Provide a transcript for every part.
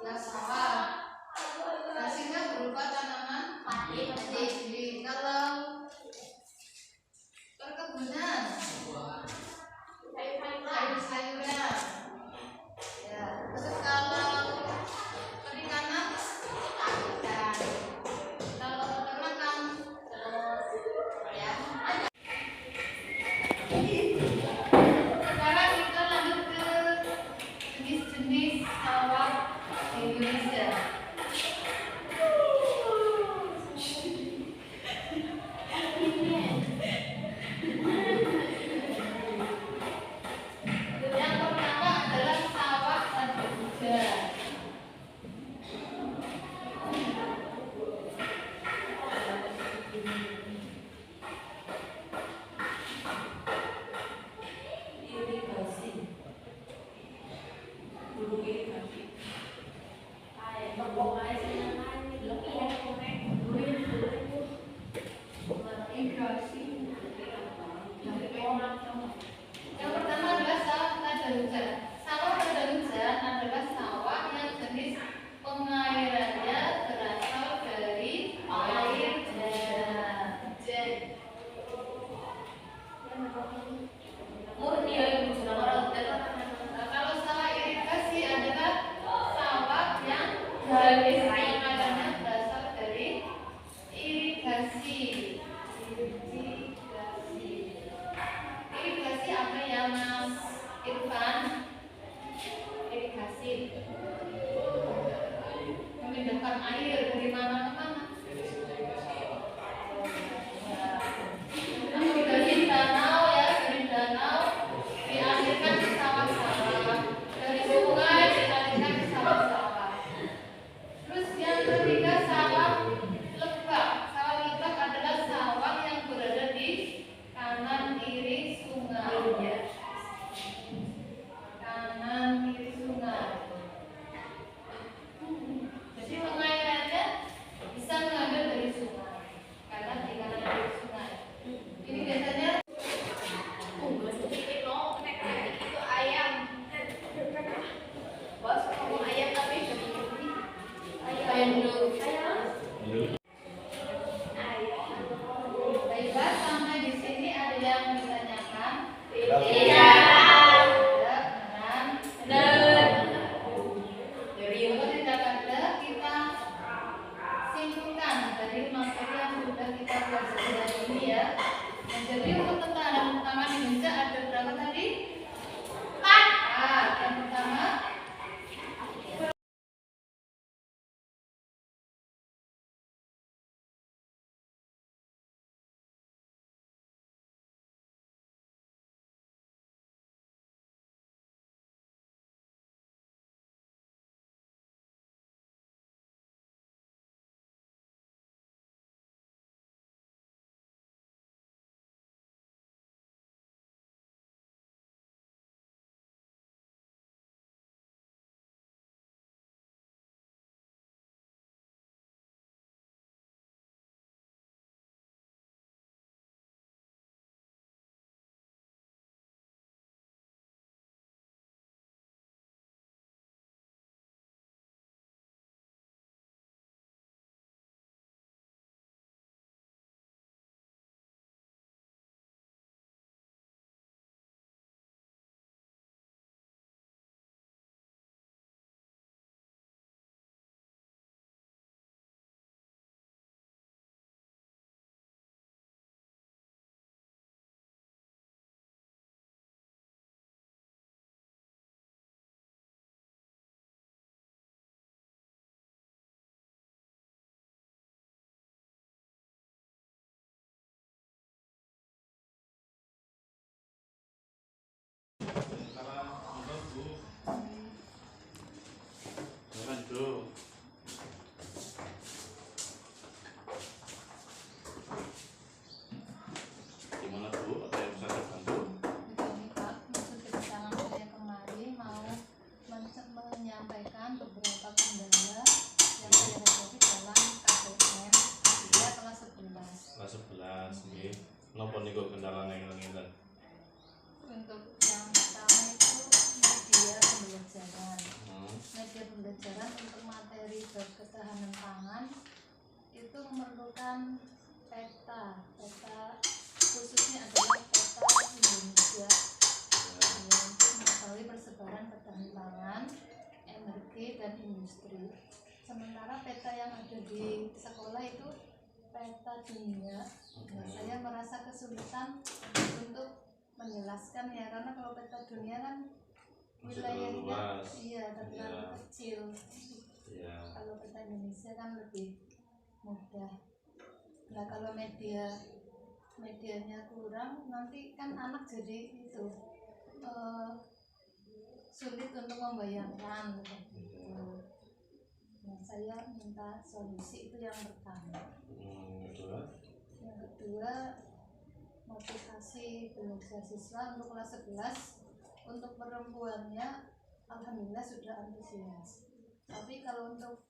Nah, sawah hasilnya berupa tanaman padi. Kalau perkebunan sayur-sayuran, ya. Terus kalau perikanan ikan, kalau peternakan terus, ya. Sekarang kita lanjut ke jenis-jenis sawah di Indonesia. Yang pertama adalah sawah terbuka. Yang pertama adalah sawah tadahujan. Sawah tadahujan adalah sawah yang jenis pengairannya berasal dari air murni. Kalau sawah irigasi adalah sawah yang jenis pengairannya berasal dari irigasi. Irigasi apa ya, Mas Irfan? Irigasi memindahkan air dari mana ke mana? Dari danau, ya, dari danau dialirkan ke sawah-sawah, dari sungai dialirkan ke sawah-sawah. Terus yang ketiga sawah lebak. Sawah lebak adalah sawah yang berada di kanan kiri sungai, ya. Kanan kiri sungai. Jadi pengairannya bisa mengambil dari sungai karena di kanan kiri sungai. Ini biasanya itu ayam. Bos ngomong ayam tapi ayam dulu. Baiklah, sampai di sini ada yang ditanyakan? Tidak. Benar. Jadi untuk tidak ada, kita simpulkan dari materi yang sudah kita pelajari hari ini, ya. Dan jadi untuk ketahanan pangan Indonesia ada berapa tadi? 4. Yang pertama Gimana Bu? Ada yang bisa saya bantu? begini, Pak, maksud kedatangan saya kemari mau menyampaikan beberapa kendala yang saya hadapi dalam KPM dia kelas 11. Kelas 11, nggih. Napa niku kendalane ngene? Untuk yang pertama itu media pembelajaran. Media pembelajaran untuk materi ketahanan pangan itu memerlukan peta khususnya adalah peta Indonesia untuk mengetahui persebaran ketahanan pangan, energi dan industri. Sementara peta yang ada di sekolah itu peta dunia. Nah, saya merasa kesulitan untuk menjelaskan ya, karena kalau peta dunia kan wilayahnya terlalu kecil. Kalau peta Indonesia kan lebih mudah. Nah, kalau medianya kurang, nanti kan anak jadi itu sulit untuk membayangkan. Nah, saya minta solusi itu yang pertama. Yang kedua, motivasi belajar siswa untuk kelas 11. Untuk perempuannya alhamdulillah sudah antusias. Tapi kalau untuk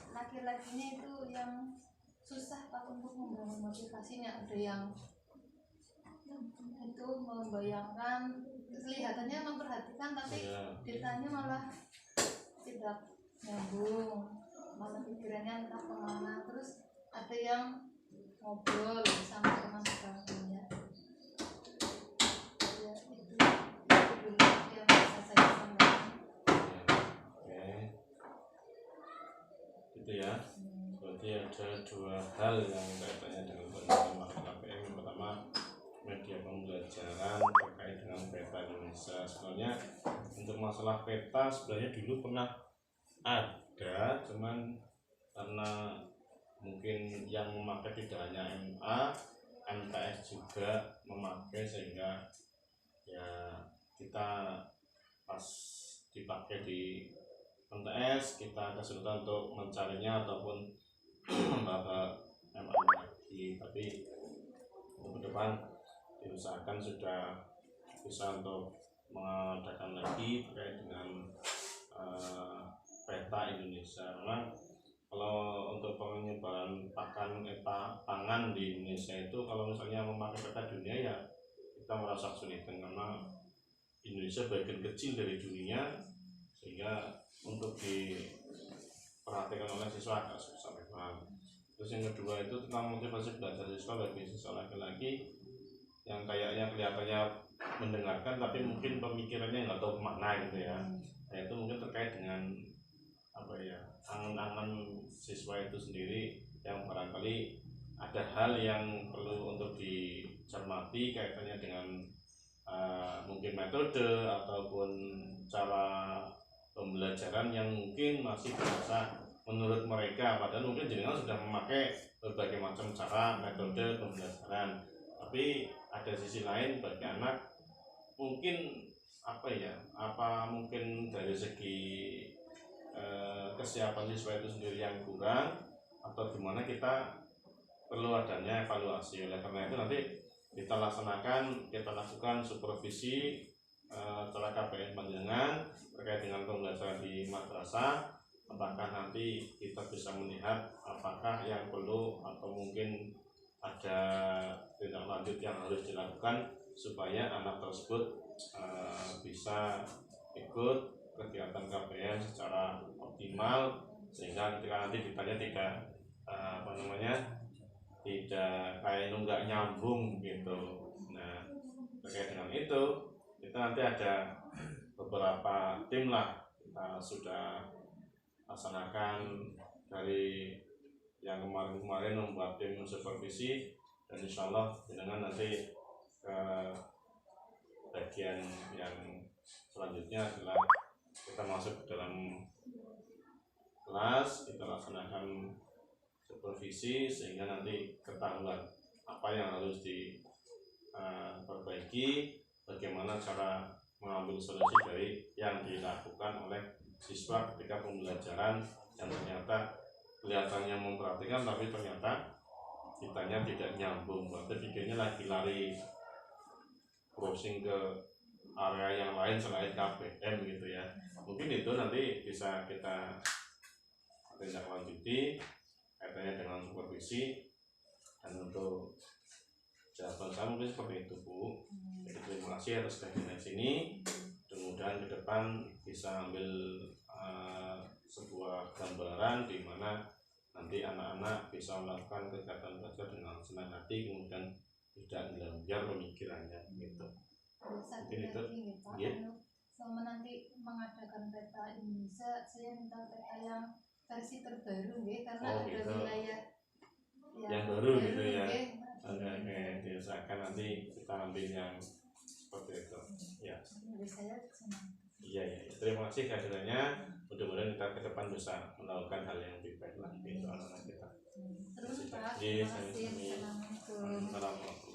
laki-lakinya itu yang susah Pak untuk membangun motivasinya. Ada yang itu membayangkan, kelihatannya memperhatikan, tapi ditanya malah tidak nyambung, malah pikirannya entah kemana. Terus ada yang ngobrol sama teman sebangkunya. Ya, itu dulu yang bisa saya sampaikan. Gitu ya. Berarti ada dua hal yang kaitannya dengan penerapan KPM. Yang pertama, media pembelajaran terkait dengan peta Indonesia. Sebenarnya untuk masalah peta sebenarnya dulu pernah ada, cuman karena mungkin yang memakai tidak hanya MA, MTS juga memakai, sehingga ya kita pas dipakai di MTS kita kesulitan untuk mencarinya ataupun membawa MA lagi. Tapi untuk ke depan diusahakan sudah bisa untuk mengadakan lagi terkait dengan peta Indonesia. Karena kalau untuk penyebaran pangan di Indonesia itu, kalau misalnya memakai peta dunia ya kita merasa kesulitan, karena Indonesia bagian kecil dari dunia, sehingga untuk diperhatikan oleh siswa agak susah memang. Terus yang kedua itu tentang motivasi belajar siswa bagi siswa laki-laki yang kayaknya kelihatannya mendengarkan tapi mungkin pemikirannya nggak tahu makna gitu ya. Nah, itu mungkin terkait dengan angan-angan siswa itu sendiri, yang barangkali ada hal yang perlu untuk dicermati kaitannya dengan mungkin metode ataupun cara pembelajaran yang mungkin masih bisa menurut mereka, padahal mungkin jenengan sudah memakai berbagai macam cara metode pembelajaran. Tapi ada sisi lain bagi anak, mungkin mungkin dari segi kesiapan siswa itu sendiri yang kurang, atau gimana, kita perlu adanya evaluasi. Oleh karena itu nanti kita lakukan supervisi secara KPM panjenengan terkait dengan pembelajaran di madrasah. Apakah nanti kita bisa melihat apakah yang perlu atau mungkin ada tindak lanjut yang harus dilakukan supaya anak tersebut bisa ikut kegiatan KPM secara optimal, sehingga ketika nanti ditanya tidak tidak kayak nunggak nyambung gitu. Nah, terkait dengan itu kita nanti ada beberapa tim lah, kita sudah laksanakan dari yang kemarin membuat tim supervisi, dan insya Allah dengan nanti ke bagian yang selanjutnya adalah kita masuk dalam kelas, kita laksanakan supervisi sehingga nanti ketahuan apa yang harus diperbaiki, bagaimana cara mengambil solusi dari yang dilakukan oleh siswa ketika pembelajaran yang ternyata kelihatannya memperhatikan tapi ternyata kitanya tidak nyambung, berarti pikirnya lagi lari browsing ke area yang lain selain KPM gitu ya. Mungkin itu nanti bisa kita tindak lanjuti kaitannya dengan supervisi. Dan untuk jawaban saya mungkin seperti itu, Bu. Jadi terima kasih atas kehadiran sini. Mudah-mudahan ke depan bisa ambil sebuah gambaran di mana nanti anak-anak bisa melakukan kegiatan belajar dengan senang hati, kemudian tidak belajar pemikirannya gitu. Mungkin itu Ya. selama nanti mengadakan peta Indonesia, saya minta peta yang versi terbaru ya, karena Oh, ada gitu. wilayah Yang baru gitu ya. nggih. Oke, diusahakan nanti kita ambil yang seperti itu. Ya. Jadi saya senang. Iya. Terima kasih kehadirannya. Mudah-mudahan kita ke depan bisa melakukan hal yang lebih baik lagi untuk anak-anak kita. Terus Pak, Iya, terima kasih. sami-sami. Assalamualaikum. Assalamualaikum.